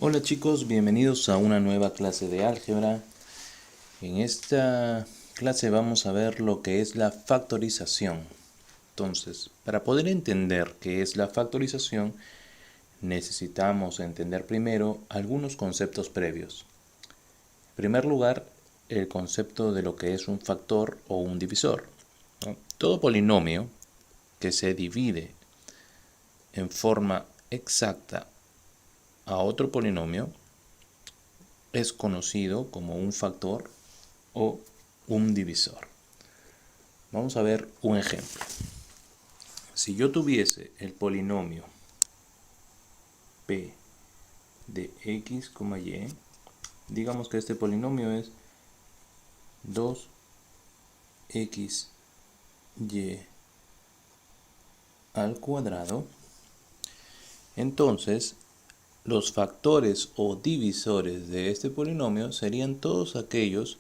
Hola chicos, bienvenidos a una nueva clase de álgebra. En esta clase vamos a ver lo que es la factorización. Entonces, para poder entender qué es la factorización, necesitamos entender primero algunos conceptos previos. En primer lugar, el concepto de lo que es un factor o un divisor, ¿no? Todo polinomio que se divide en forma exacta a otro polinomio es conocido como un factor o un divisor. Vamos a ver un ejemplo. Si yo tuviese el polinomio p de x, y, digamos que este polinomio es 2xy al cuadrado, entonces los factores o divisores de este polinomio serían todos aquellos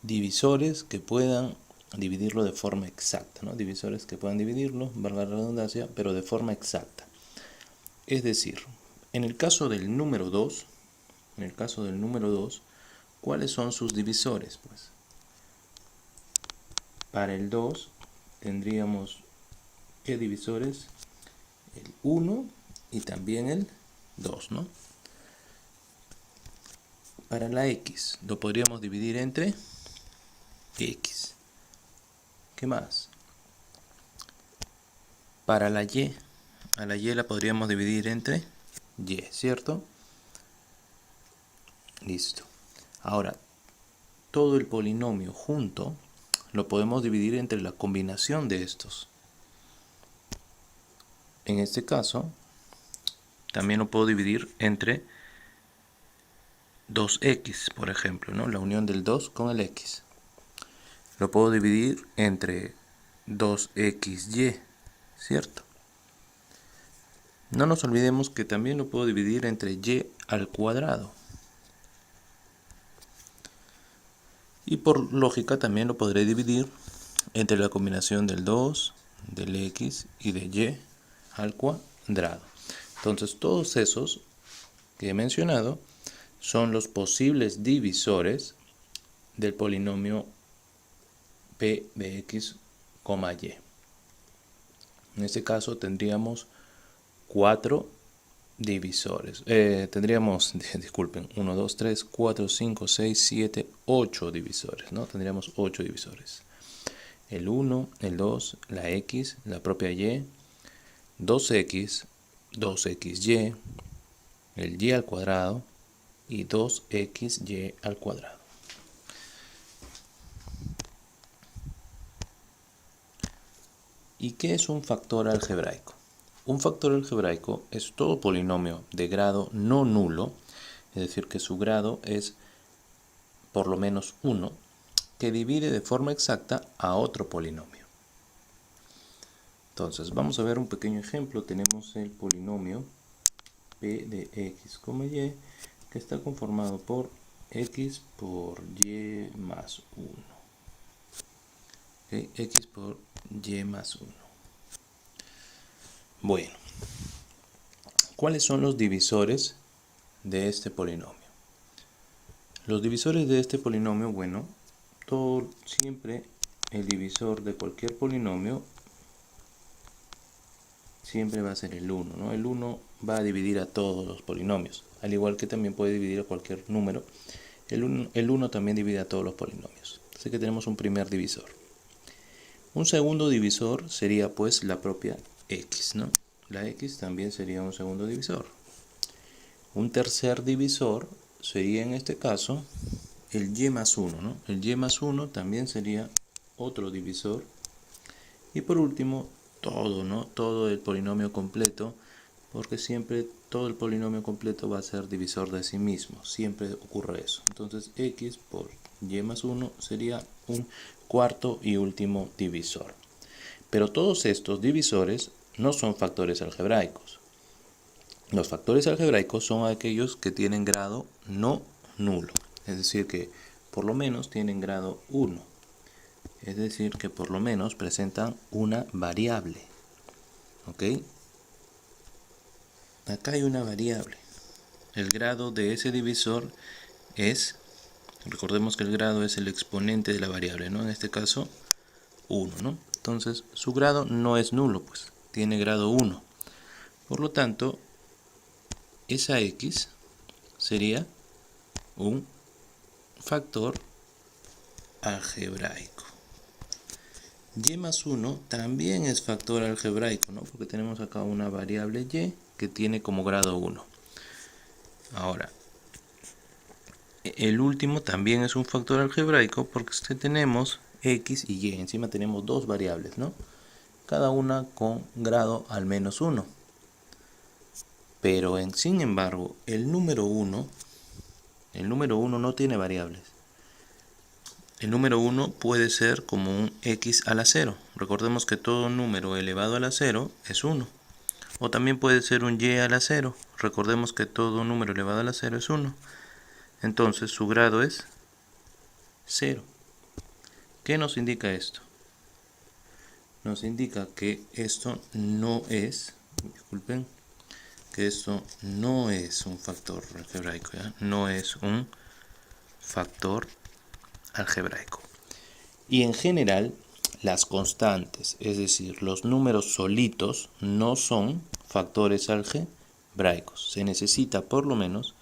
divisores que puedan dividirlo de forma exacta, ¿no? Divisores que puedan dividirlo, valga la redundancia, pero de forma exacta. Es decir, en el caso del número 2, ¿cuáles son sus divisores? Pues para el 2 tendríamos ¿qué divisores? El 1 y también el 2, ¿no? Para la x lo podríamos dividir entre x. ¿Qué más? Para la y, a la y la podríamos dividir entre y, ¿cierto? Listo. Ahora, todo el polinomio junto lo podemos dividir entre la combinación de estos. En este caso, también lo puedo dividir entre 2x, por ejemplo, ¿no? La unión del 2 con el x. Lo puedo dividir entre 2xy, ¿cierto? No nos olvidemos que también lo puedo dividir entre y al cuadrado. Y por lógica también lo podré dividir entre la combinación del 2, del x y de y al cuadrado. Entonces todos esos que he mencionado son los posibles divisores del polinomio p de x, y. En este caso tendríamos 4 divisores. Disculpen, 1, 2, 3, 4, 5, 6, 7, 8 divisores, ¿no? Tendríamos 8 divisores. El 1, el 2, la x, la propia y, 2x, 2xy, el y al cuadrado y 2xy al cuadrado. ¿Y qué es un factor algebraico? Un factor algebraico es todo polinomio de grado no nulo, es decir, que su grado es por lo menos 1, que divide de forma exacta a otro polinomio. Entonces, vamos a ver un pequeño ejemplo. Tenemos el polinomio p de x, y, que está conformado por x por y más 1. ¿Okay? X por y más 1. Bueno, ¿cuáles son los divisores de este polinomio? Los divisores de este polinomio, bueno, siempre el divisor de cualquier polinomio siempre va a ser el 1, ¿no? El 1 va a dividir a todos los polinomios, al igual que también puede dividir a cualquier número. El 1 también divide a todos los polinomios. Así que tenemos un primer divisor. Un segundo divisor sería pues la propia x, ¿no? La x también sería un segundo divisor. Un tercer divisor sería en este caso el y más 1, ¿no? El y más 1 también sería otro divisor. Y por último, todo, ¿no? Todo el polinomio completo, porque siempre todo el polinomio completo va a ser divisor de sí mismo. Siempre ocurre eso. Entonces, x por y más 1 sería un cuarto y último divisor. Pero todos estos divisores no son factores algebraicos. Los factores algebraicos son aquellos que tienen grado no nulo, es decir, que por lo menos tienen grado 1, es decir, que por lo menos presentan una variable. ¿Ok? acá hay una variable. El grado de ese divisor es, recordemos que el grado es el exponente de la variable, ¿no? En este caso 1, ¿no? Entonces su grado no es nulo, pues tiene grado 1. Por lo tanto, esa x sería un factor algebraico. Y más 1 también es factor algebraico, ¿no? Porque tenemos acá una variable y que tiene como grado 1. Ahora, el último también es un factor algebraico porque tenemos x y y. Encima tenemos dos variables, ¿no? Cada una con grado al menos 1. Pero sin embargo, el número 1 no tiene variables. El número 1 puede ser como un x a la 0. Recordemos que todo número elevado a la 0 es 1. O también puede ser un y a la 0. Recordemos que todo número elevado a la 0 es 1. Entonces su grado es 0. ¿Qué nos indica esto? Nos indica que esto no es, disculpen, que esto no es un factor algebraico, ¿ya? No es un factor algebraico. Y en general, las constantes, es decir, los números solitos, no son factores algebraicos. Se necesita por lo menos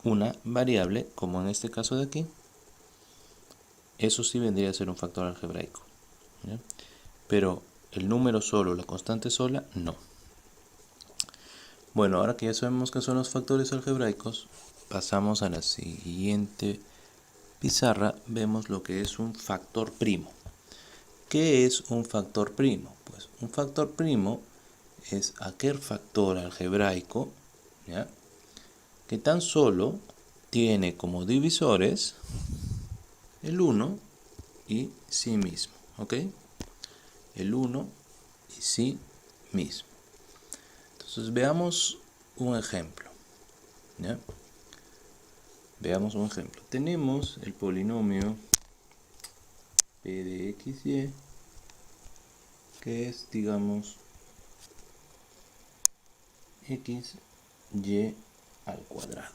una variable, como en este caso de aquí. Eso sí vendría a ser un factor algebraico, ¿ya? Pero el número solo, la constante sola, no. Bueno, ahora que ya sabemos qué son los factores algebraicos, pasamos a la siguiente pizarra. Vemos lo que es un factor primo. ¿Qué es un factor primo? Pues un factor primo es aquel factor algebraico, ¿ya?, que tan solo tiene como divisores el 1 y sí mismo, ¿ok? El 1 y sí mismo. Entonces veamos un ejemplo, ¿ya? Veamos un ejemplo. Tenemos el polinomio p de xy, que es, digamos, xy al cuadrado.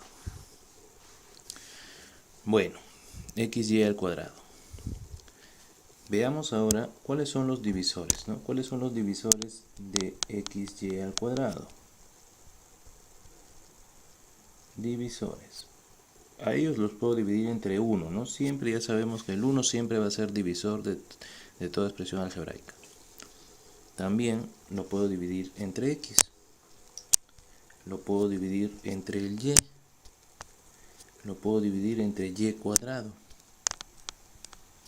Bueno, xy al cuadrado. Veamos ahora cuáles son los divisores, ¿no? ¿Cuáles son los divisores de xy al cuadrado? Divisores. A ellos los puedo dividir entre 1, ¿no? Siempre ya sabemos que el 1 siempre va a ser divisor de toda expresión algebraica. También lo puedo dividir entre x. Lo puedo dividir entre el y. Lo puedo dividir entre y cuadrado.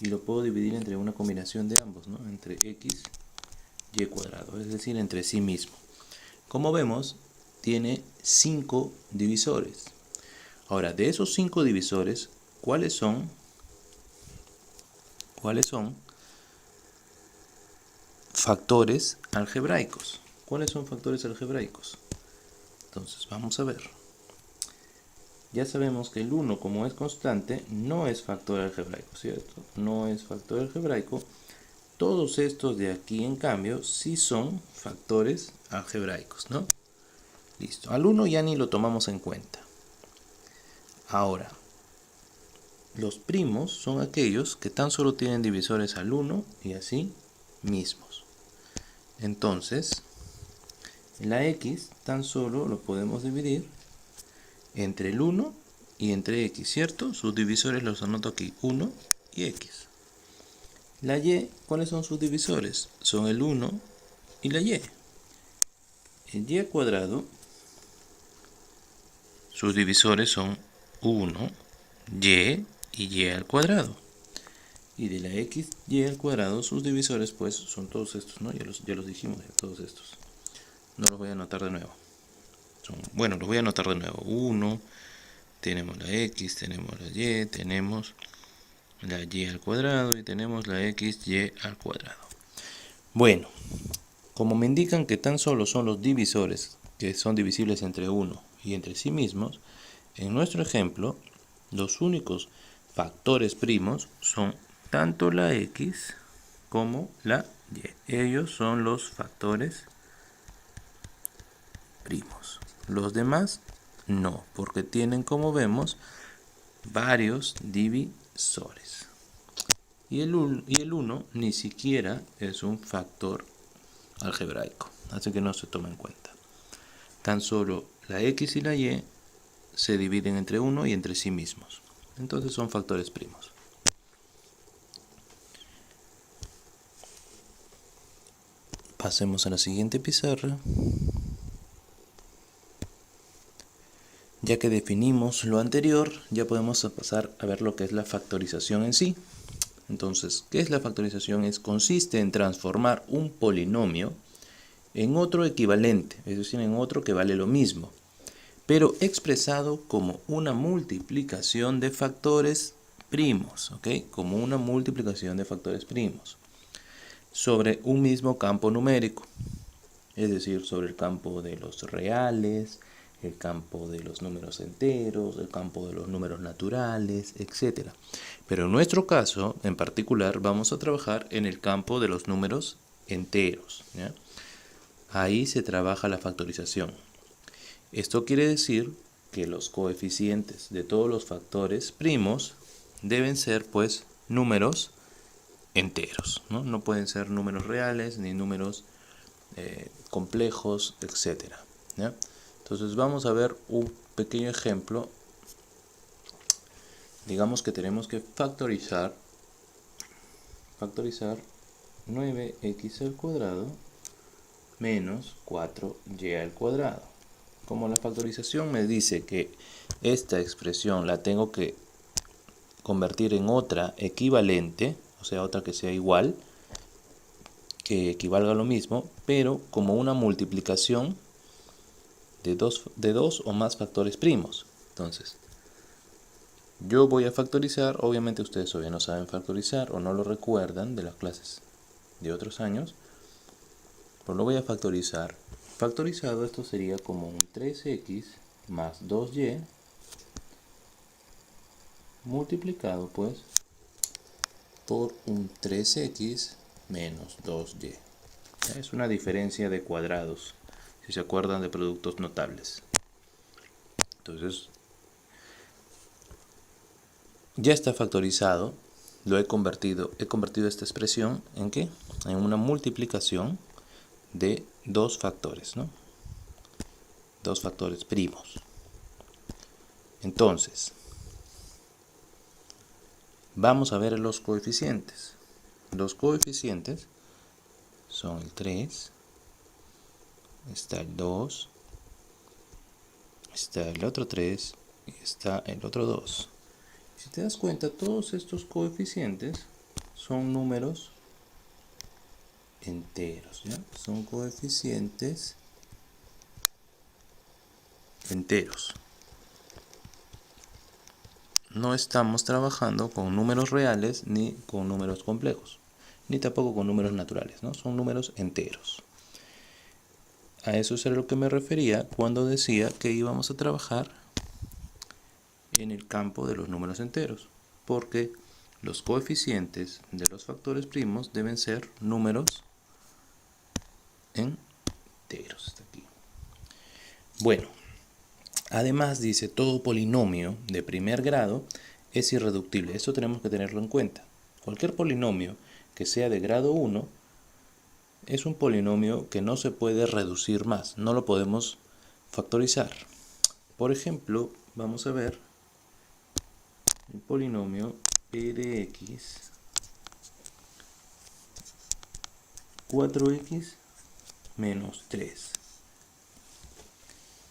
Y lo puedo dividir entre una combinación de ambos, ¿no? Entre x y cuadrado, es decir, entre sí mismo. Como vemos, tiene 5 divisores. Ahora, de esos 5 divisores, ¿cuáles son factores algebraicos? ¿Cuáles son factores algebraicos? Entonces, vamos a ver. Ya sabemos que el 1, como es constante, no es factor algebraico, ¿cierto? No es factor algebraico. Todos estos de aquí, en cambio, sí son factores algebraicos, ¿no? Listo. Al 1 ya ni lo tomamos en cuenta. Ahora, los primos son aquellos que tan solo tienen divisores al 1 y así mismos. Entonces, la x tan solo lo podemos dividir entre el 1 y entre x, ¿cierto? Sus divisores los anoto aquí, 1 y x. La y, ¿cuáles son sus divisores? Son el 1 y la y. El y cuadrado, sus divisores son 1, y y al cuadrado. Y de la x y al cuadrado, sus divisores pues son todos estos, ¿no? Ya los dijimos, ya todos estos. No los voy a anotar de nuevo. Bueno, los voy a anotar de nuevo. 1, tenemos la x, tenemos la y, tenemos la y al cuadrado y tenemos la x y al cuadrado. Bueno, como me indican que tan solo son los divisores que son divisibles entre 1 y entre sí mismos, en nuestro ejemplo, los únicos factores primos son tanto la x como la y. Ellos son los factores primos. Los demás no, porque tienen, como vemos, varios divisores. Y el 1 ni siquiera es un factor algebraico, así que no se toma en cuenta. Tan solo la x y la y se dividen entre 1 y entre sí mismos. Entonces son factores primos. Pasemos a la siguiente pizarra. Ya que definimos lo anterior, ya podemos pasar a ver lo que es la factorización en sí. Entonces, ¿qué es la factorización? Consiste en transformar un polinomio en otro equivalente, es decir, en otro que vale lo mismo, pero expresado como una multiplicación de factores primos, ¿ok? Como una multiplicación de factores primos sobre un mismo campo numérico, es decir, sobre el campo de los reales, el campo de los números enteros, el campo de los números naturales, etc. Pero en nuestro caso, en particular, vamos a trabajar en el campo de los números enteros, ¿ya? Ahí se trabaja la factorización. Esto quiere decir que los coeficientes de todos los factores primos deben ser, pues, números enteros, ¿no? No pueden ser números reales ni números complejos, etc. ¿ya? Entonces vamos a ver un pequeño ejemplo. Digamos que tenemos que factorizar 9x al cuadrado menos 4y al cuadrado. Como la factorización me dice que esta expresión la tengo que convertir en otra equivalente, o sea, otra que sea igual, que equivalga a lo mismo, pero como una multiplicación de dos o más factores primos. Entonces, yo voy a factorizar, obviamente ustedes todavía no saben factorizar o no lo recuerdan de las clases de otros años, pero lo voy a factorizar. Factorizado esto sería como un 3x más 2y multiplicado pues por un 3x menos 2y. Es una diferencia de cuadrados, si se acuerdan de productos notables. Entonces, ya está factorizado, he convertido esta expresión ¿en qué? En una multiplicación de dos factores, ¿no? Dos factores primos. Entonces, vamos a ver los coeficientes. Los coeficientes son el 3, está el 2, está el otro 3 y está el otro 2. Si te das cuenta, todos estos coeficientes son números enteros, ¿ya? Son coeficientes enteros. No estamos trabajando con números reales ni con números complejos, ni tampoco con números naturales, ¿no? Son números enteros. A eso es a lo que me refería cuando decía que íbamos a trabajar en el campo de los números enteros, porque los coeficientes de los factores primos deben ser números enteros. Hasta aquí. Bueno, además dice todo polinomio de primer grado es irreductible. Esto tenemos que tenerlo en cuenta. Cualquier polinomio que sea de grado 1 es un polinomio que no se puede reducir más, no lo podemos factorizar. Por ejemplo, vamos a ver el polinomio p de x 4x menos 3.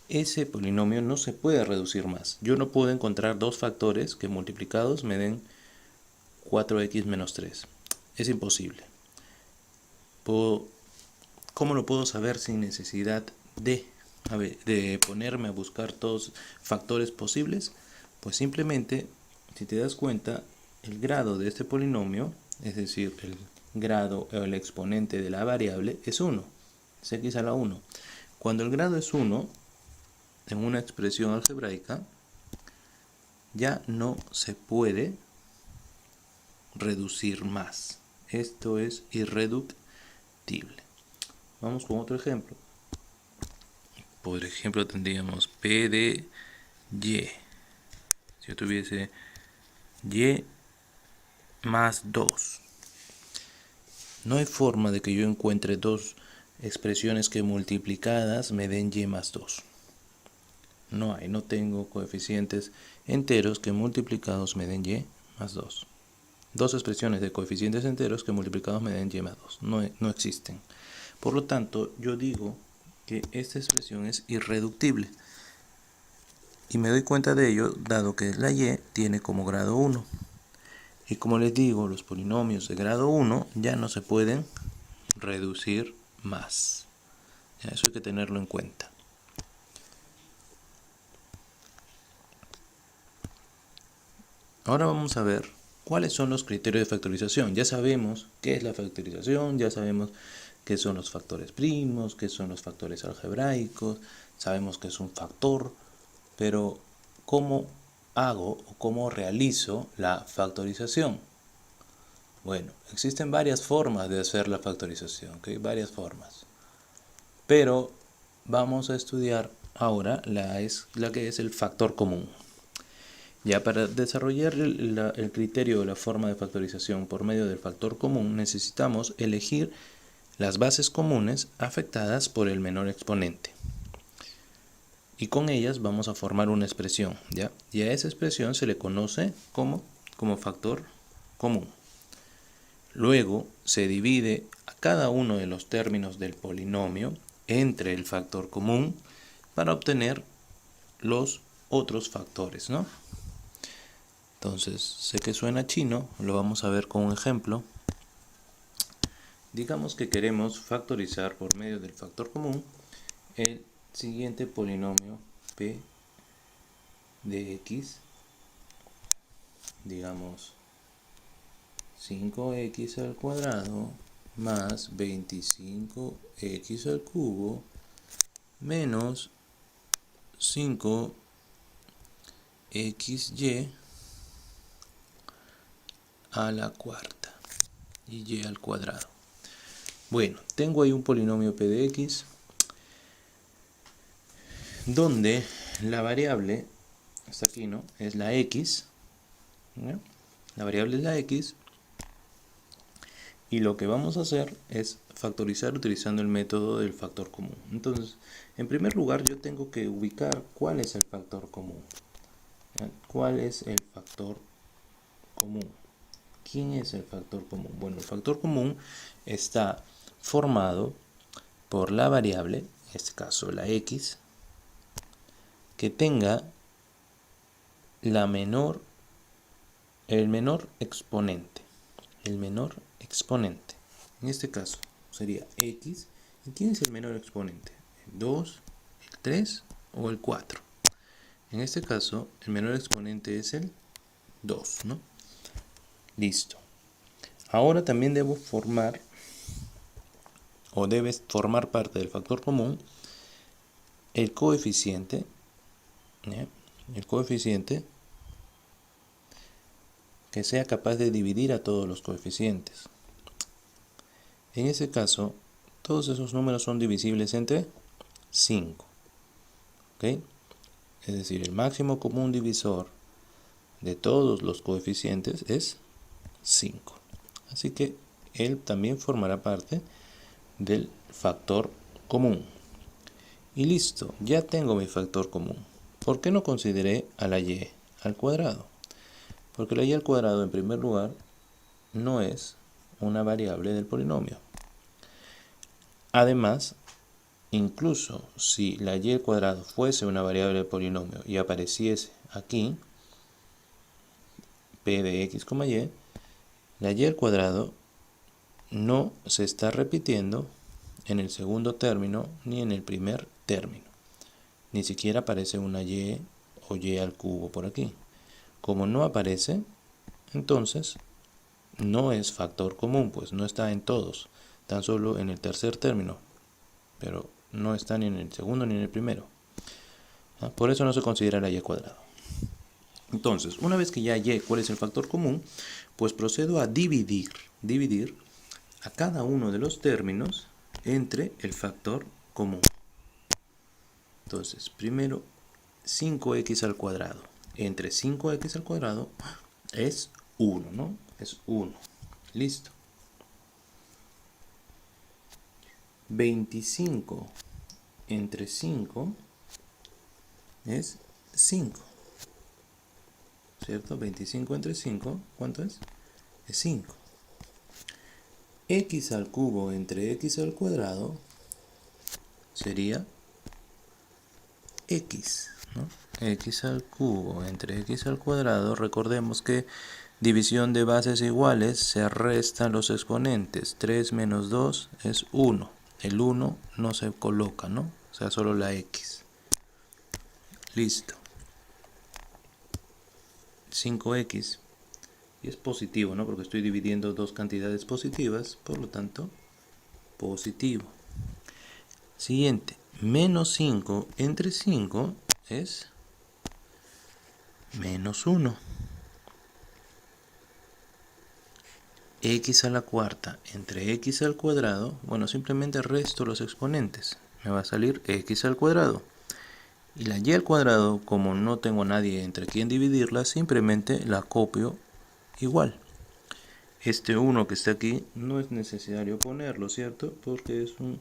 Ese polinomio no se puede reducir más. Yo no puedo encontrar dos factores que multiplicados me den 4x menos 3. Es imposible. ¿Cómo lo puedo saber sin necesidad de ponerme a buscar todos factores posibles? Pues simplemente, si te das cuenta, el grado de este polinomio, es decir, el grado o el exponente de la variable es 1, es x a la 1. Cuando el grado es 1, en una expresión algebraica, ya no se puede reducir más. Esto es irreductible. Vamos con otro ejemplo. por ejemplo, tendríamos P de Y. Si yo tuviese Y más 2. No hay forma de que yo encuentre dos expresiones que multiplicadas me den Y más 2. No tengo coeficientes enteros que multiplicados me den Y más 2. Dos expresiones de coeficientes enteros que multiplicados me den Y más 2. No existen. Por lo tanto, yo digo que esta expresión es irreductible. Y me doy cuenta de ello dado que la Y tiene como grado 1. Y como les digo, los polinomios de grado 1 ya no se pueden reducir más. Eso hay que tenerlo en cuenta. Ahora vamos a ver cuáles son los criterios de factorización. Ya sabemos qué es la factorización, ya sabemos qué son los factores primos, qué son los factores algebraicos, sabemos qué es un factor, pero ¿cómo hago o cómo realizo la factorización? Bueno, existen varias formas de hacer la factorización, ¿okay? Varias formas. Pero vamos a estudiar ahora la que es el factor común. Ya para desarrollar el criterio o la forma de factorización por medio del factor común necesitamos elegir las bases comunes afectadas por el menor exponente. Y con ellas vamos a formar una expresión, ¿ya? Y a esa expresión se le conoce como factor común. Luego se divide a cada uno de los términos del polinomio entre el factor común para obtener los otros factores, ¿no? Entonces, sé que suena chino, lo vamos a ver con un ejemplo. Digamos que queremos factorizar por medio del factor común el siguiente polinomio p de x, digamos 5x al cuadrado más 25x al cubo menos 5xy a la cuarta y y al cuadrado. Bueno, tengo ahí un polinomio p de x donde la variable, hasta aquí, ¿no?, es la x, ¿no? La variable es la x y lo que vamos a hacer es factorizar utilizando el método del factor común. Entonces, en primer lugar yo tengo que ubicar cuál es el factor común. ¿Cuál es el factor común? ¿Quién es el factor común? Bueno, el factor común está formado por la variable, en este caso la x, que tenga el menor exponente. El menor exponente. En este caso sería x. ¿Y quién es el menor exponente? ¿El 2, el 3 o el 4? En este caso, el menor exponente es el 2, ¿no? Listo. Ahora también debo formar, o debes formar parte del factor común, el coeficiente, ¿eh? El coeficiente que sea capaz de dividir a todos los coeficientes. En ese caso, todos esos números son divisibles entre 5. ¿Ok? Es decir, el máximo común divisor de todos los coeficientes es 5. Así que él también formará parte del factor común. Y listo, ya tengo mi factor común. ¿Por qué no consideré a la y al cuadrado? Porque la y al cuadrado, en primer lugar, no es una variable del polinomio. Además, incluso si la y al cuadrado fuese una variable del polinomio y apareciese aquí, p de x, y, la y al cuadrado no se está repitiendo en el segundo término ni en el primer término. Ni siquiera aparece una y o y al cubo por aquí. Como no aparece, entonces no es factor común, pues no está en todos, tan solo en el tercer término, pero no está ni en el segundo ni en el primero. Por eso no se considera la y al cuadrado. Entonces, una vez que ya hallé cuál es el factor común, pues procedo a dividir a cada uno de los términos entre el factor común. Entonces, primero 5x al cuadrado entre 5x al cuadrado es 1, ¿no? Es 1. Listo. 25 entre 5 es 5. ¿Cierto? 25 entre 5, ¿cuánto es? Es 5. X al cubo entre x al cuadrado sería x, ¿no? X al cubo entre x al cuadrado, recordemos que división de bases iguales, se restan los exponentes. 3 menos 2 es 1. El 1 no se coloca, ¿no? O sea, solo la x. Listo. 5x. Y es positivo, ¿no? Porque estoy dividiendo dos cantidades positivas, por lo tanto, positivo. Siguiente. Menos 5 entre 5 es menos 1. X a la cuarta entre x al cuadrado, bueno, simplemente resto los exponentes. Me va a salir x al cuadrado. Y la y al cuadrado, como no tengo nadie entre quien dividirla, simplemente la copio igual. Este 1 que está aquí no es necesario ponerlo, ¿cierto? Porque es un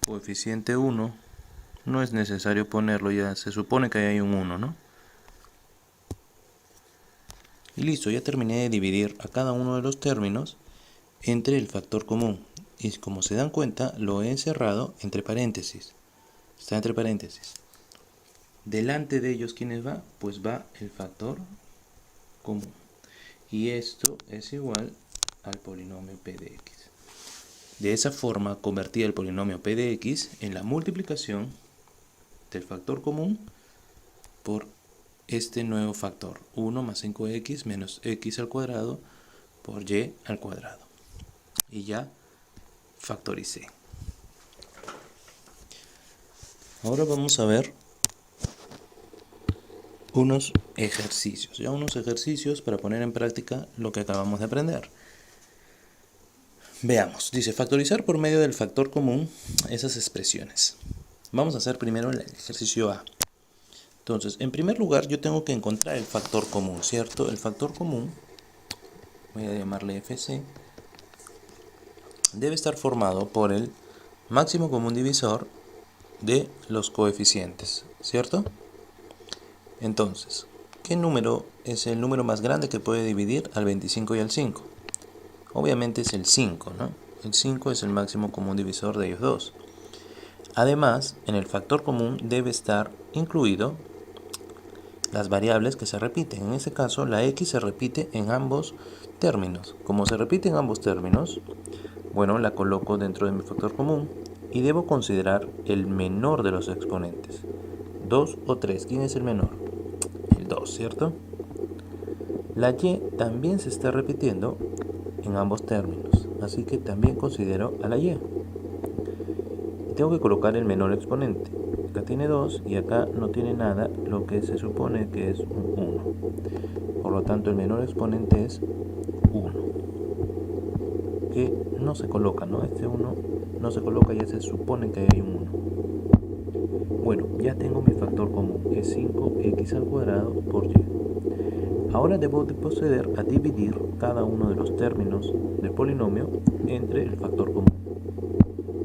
coeficiente 1. No es necesario ponerlo, ya se supone que hay un 1, ¿no? Y listo, ya terminé de dividir a cada uno de los términos entre el factor común. Y como se dan cuenta, lo he encerrado entre paréntesis. Está entre paréntesis. Delante de ellos, ¿quiénes va? Pues va el factor común. Y esto es igual al polinomio p de x. De esa forma, convertí el polinomio p de x en la multiplicación del factor común por este nuevo factor, 1 más 5x menos x al cuadrado por y al cuadrado. Y ya factoricé. Ahora vamos a ver unos ejercicios para poner en práctica lo que acabamos de aprender. Veamos, dice factorizar por medio del factor común esas expresiones. Vamos a hacer primero el ejercicio A. Entonces, en primer lugar yo tengo que encontrar el factor común, ¿cierto? El factor común, voy a llamarle FC, debe estar formado por el máximo común divisor de los coeficientes, ¿cierto? Entonces, ¿qué número es el número más grande que puede dividir al 25 y al 5? Obviamente es el 5, ¿no? El 5 es el máximo común divisor de ellos dos. Además, en el factor común debe estar incluido las variables que se repiten. En este caso, la x se repite en ambos términos. Como se repite en ambos términos, bueno, la coloco dentro de mi factor común y debo considerar el menor de los exponentes. 2 o 3. ¿Quién es el menor? El 2, ¿cierto? La y también se está repitiendo en ambos términos, así que también considero a la y. Y tengo que colocar el menor exponente. Acá tiene 2 y acá no tiene nada, lo que se supone que es un 1. Por lo tanto, el menor exponente es 1, que no se coloca, ¿no? Este 1 no se coloca, ya se supone que hay un 1. Bueno, ya tengo mi factor común, es 5x al cuadrado por y. Ahora debo proceder a dividir cada uno de los términos del polinomio entre el factor común.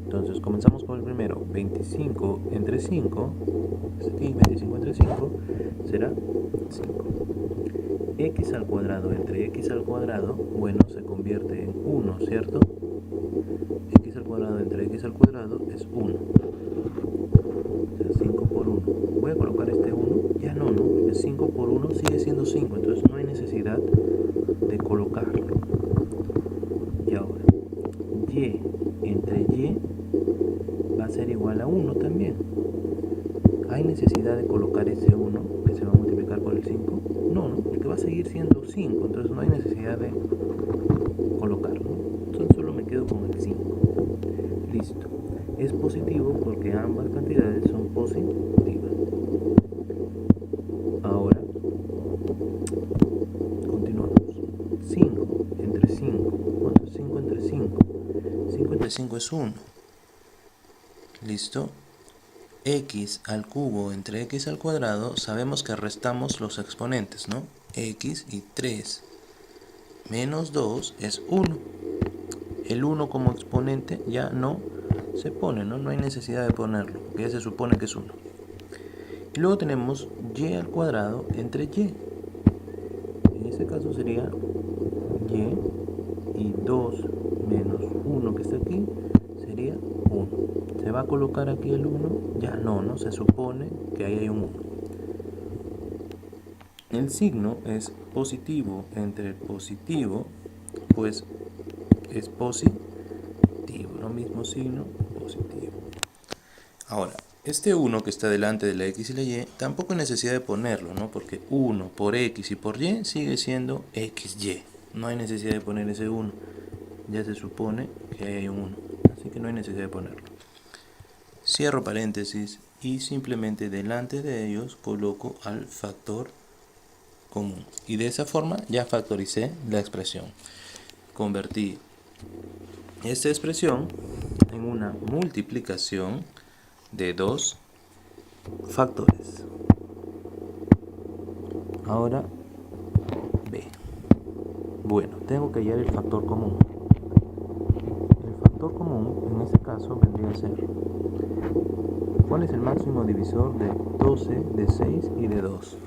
Entonces comenzamos con el primero, 25 entre 5, aquí 25 entre 5 será 5. X al cuadrado entre x al cuadrado, bueno, se convierte en 1, ¿cierto? X al cuadrado entre x al cuadrado es 1. O sea, 5 por 1. Voy a colocar este 1, ya no, porque 5 por 1 sigue siendo 5, entonces no hay necesidad de colocarlo. Y ahora, y entre y va a ser igual a 1 también. ¿Hay necesidad de colocar ese 1 que se va a multiplicar por el 5? No, porque va a seguir siendo 5, entonces no hay necesidad de colocarlo. Entonces solo me quedo con el 5. Listo. Es positivo porque ambas cantidades son positivas. Ahora, continuamos. 5 entre 5. ¿Cuánto es 5 entre 5? 5 entre 5 es 1. ¿Listo? x al cubo entre x al cuadrado, sabemos que restamos los exponentes, ¿no? X y 3 menos 2 es 1. El 1 como exponente ya no se pone, ¿no? No hay necesidad de ponerlo, porque ya se supone que es 1. Y luego tenemos y al cuadrado entre y. En este caso sería y 2 menos 1 que está aquí sería 1. ¿Se va a colocar aquí el 1? Ya no, se supone que ahí hay un 1. El signo es positivo entre positivo, pues es positivo, lo mismo signo, positivo. Ahora, este 1 que está delante de la x y la y, tampoco hay necesidad de ponerlo, ¿no? Porque 1 por x y por y sigue siendo xy. No hay necesidad de poner ese 1. Ya se supone que hay un 1. Así que no hay necesidad de ponerlo. Cierro paréntesis y simplemente delante de ellos coloco al factor común. Y de esa forma ya factoricé la expresión. Convertí esta expresión en una multiplicación de 2 factores. Ahora B. Bueno, tengo que hallar el factor común. El factor común en este caso vendría a ser: ¿cuál es el máximo divisor de 12, de 6 y de 2?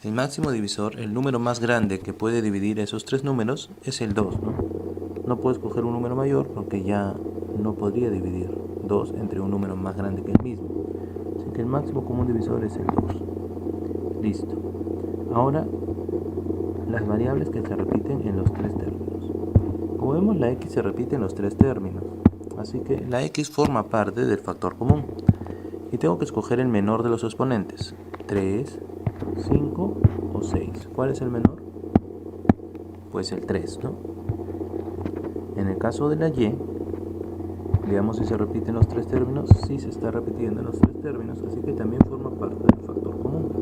El máximo divisor, el número más grande que puede dividir esos tres números, es el 2, ¿no? No puedo escoger un número mayor porque ya no podría dividir 2 entre un número más grande que el mismo. Así que el máximo común divisor es el 2. Listo. Ahora, las variables que se repiten en los tres términos. Como vemos, la x se repite en los tres términos. Así que la x forma parte del factor común. Y tengo que escoger el menor de los exponentes. 3, 5 o 6. ¿Cuál es el menor? Pues el 3, ¿no? En el caso de la y, veamos si se repite en los tres términos. Sí, se está repitiendo en los tres términos, así que también forma parte del factor común.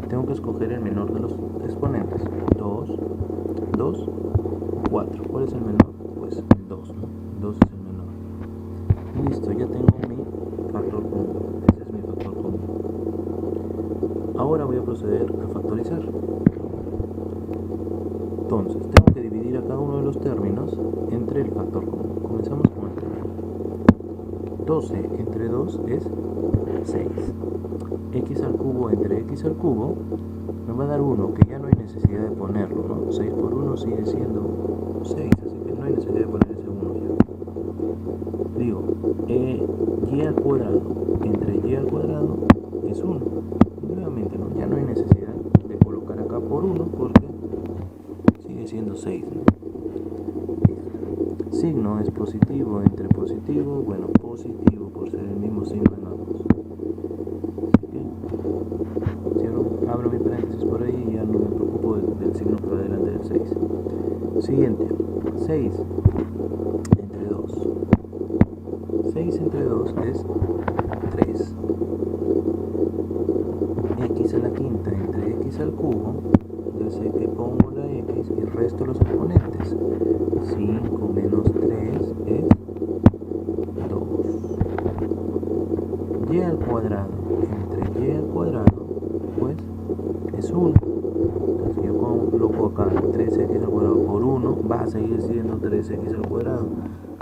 Tengo que escoger el menor de los exponentes. 2, 2, 4. ¿Cuál es el menor? Pues el 2, ¿no? 2 es el menor. Listo, ya tengo mi factor común. Ese es mi factor común. Ahora voy a proceder a factorizar. Entonces, tengo que dividir a cada uno de los términos entre el factor común. Comenzamos con el primero. 12 entre 2 es 6. X al cubo entre x al cubo me va a dar 1, que ya no hay necesidad de ponerlo, ¿no? 6 por 1 sigue siendo 6, así que no hay necesidad de poner ese 1 ya. Digo, y al cuadrado entre y al cuadrado es 1. Y nuevamente, ¿no? Ya no hay necesidad de colocar acá por 1 porque sigue siendo 6, ¿no? Signo es positivo entre positivo, bueno, positivo por ser el mismo signo en ambos. Abro mi paréntesis por ahí y ya no me preocupo del signo que va delante del 6. Siguiente, 6 entre 2. 6 entre 2 es 3. X a la quinta entre x al cubo, ya sé que pongo la x y resto los exponentes. 5 menos 3 es 2. Y al cuadrado entre y al cuadrado, pues es 1. Entonces yo coloco acá 3x al cuadrado por 1, va a seguir siendo 3x al cuadrado.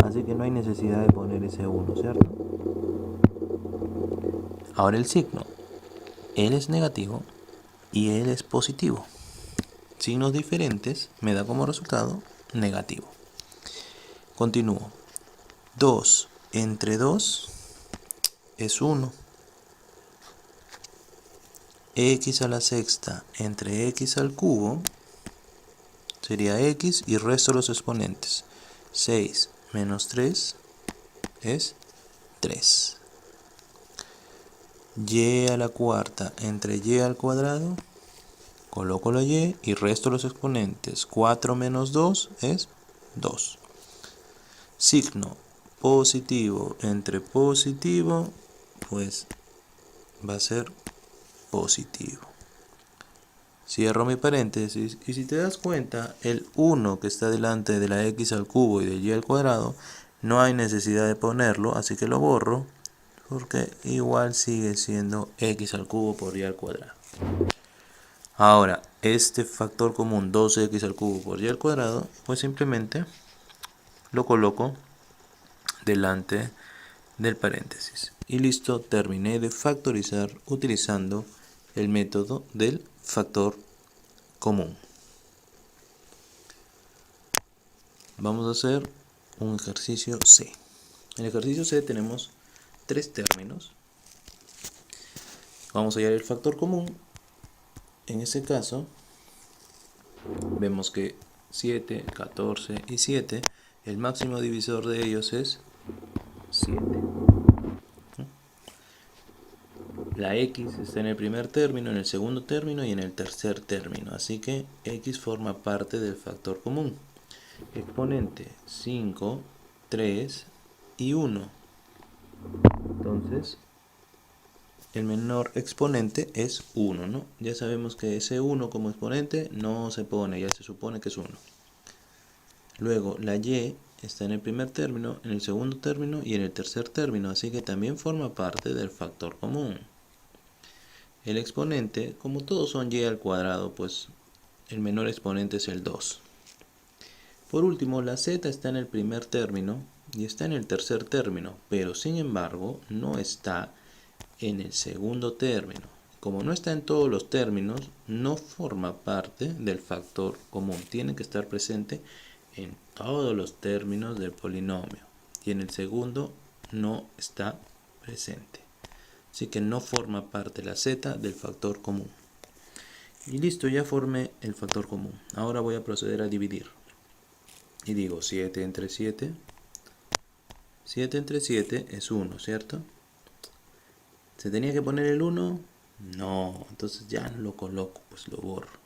Así que no hay necesidad de poner ese 1, ¿cierto? Ahora el signo. Él es negativo y él es positivo. Signos diferentes me da como resultado negativo. Continúo. 2 entre 2 es 1. X a la sexta entre x al cubo sería x y resto los exponentes. 6 menos 3 es 3. Y a la cuarta entre y al cuadrado, coloco la y resto los exponentes. 4 menos 2 es 2. Signo positivo entre positivo, pues va a ser positivo. Cierro mi paréntesis y si te das cuenta, el 1 que está delante de la x al cubo y de y al cuadrado, no hay necesidad de ponerlo, así que lo borro. porque igual sigue siendo x al cubo por y al cuadrado. Ahora, este factor común 2x al cubo por y al cuadrado, pues simplemente lo coloco delante del paréntesis. Y listo, terminé de factorizar utilizando el método del factor común. Vamos a hacer un ejercicio C. En el ejercicio C tenemos tres términos. Vamos a hallar el factor común. En este caso, vemos que 7, 14 y 7, el máximo divisor de ellos es 7. La x está en el primer término, en el segundo término y en el tercer término, así que x forma parte del factor común. Exponente 5, 3 y 1. Entonces, el menor exponente es 1, ¿no? Ya sabemos que ese 1 como exponente no se pone, ya se supone que es 1. Luego, la y está en el primer término, en el segundo término y en el tercer término, así que también forma parte del factor común. El exponente, como todos son y al cuadrado, pues el menor exponente es el 2. Por último, la z está en el primer término y está en el tercer término, pero sin embargo no está en el segundo término. Como no está en todos los términos, no forma parte del factor común. Tiene que estar presente en todos los términos del polinomio. Y en el segundo no está presente. Así que no forma parte la z del factor común. Y listo, ya formé el factor común. Ahora voy a proceder a dividir. Y digo 7 entre 7. 7 entre 7 es 1, ¿cierto? ¿Se tenía que poner el 1? No, entonces ya no lo coloco, pues lo borro.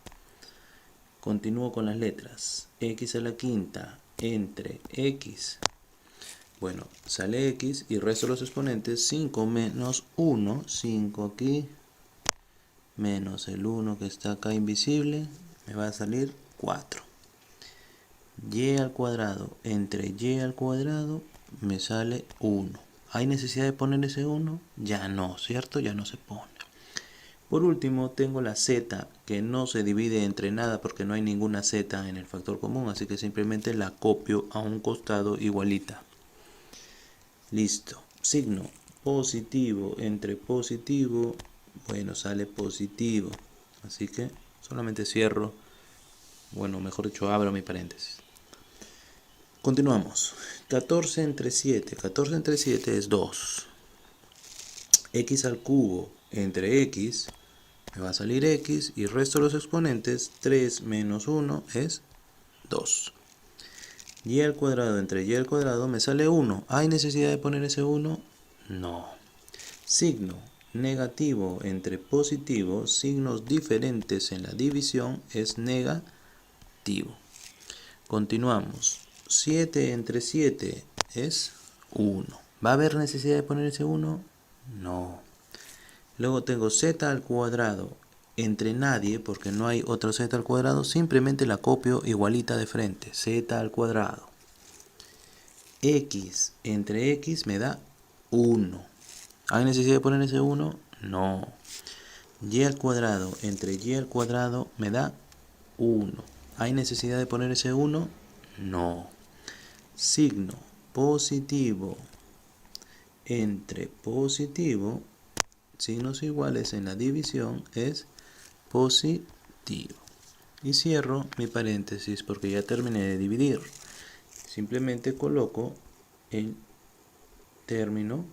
Continúo con las letras. X a la quinta entre x. Bueno, sale x y resto los exponentes. 5 menos 1, 5 aquí, menos el 1 que está acá invisible, me va a salir 4. Y al cuadrado entre y al cuadrado me sale 1. ¿Hay necesidad de poner ese 1? Ya no, ¿cierto? Ya no se pone. Por último, tengo la z, que no se divide entre nada porque no hay ninguna z en el factor común, así que simplemente la copio a un costado igualita. Listo. Signo positivo entre positivo, bueno, sale positivo. Así que solamente cierro, bueno, mejor dicho, abro mi paréntesis. Continuamos. 14 entre 7. 14 entre 7 es 2. X al cubo entre x, me va a salir x y resto de los exponentes. 3 menos 1 es 2. Y al cuadrado entre y al cuadrado me sale 1. ¿Hay necesidad de poner ese 1? No. Signo negativo entre positivo, signos diferentes en la división, es negativo. Continuamos. 7 entre 7 es 1. ¿Va a haber necesidad de poner ese 1? No. Luego tengo z al cuadrado entre nadie, porque no hay otro z al cuadrado, simplemente la copio igualita de frente, z al cuadrado. X entre x me da 1. ¿Hay necesidad de poner ese 1? No. Y al cuadrado entre y al cuadrado me da 1. ¿Hay necesidad de poner ese 1? No. Signo positivo entre positivo, signos iguales en la división, es positivo. Y cierro mi paréntesis porque ya terminé de dividir. Simplemente coloco el término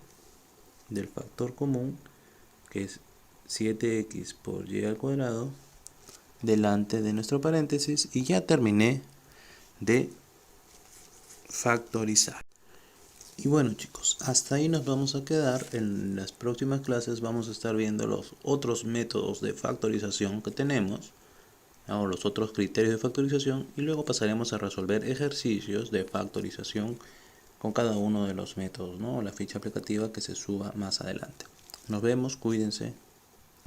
del factor común, que es 7x por y al cuadrado, delante de nuestro paréntesis, y ya terminé de factorizar. Y bueno, chicos, hasta ahí nos vamos a quedar. En las próximas clases vamos a estar viendo los otros métodos de factorización que tenemos, o los otros criterios de factorización, y luego pasaremos a resolver ejercicios de factorización con cada uno de los métodos, ¿no? La ficha aplicativa que se suba más adelante. Nos vemos, cuídense.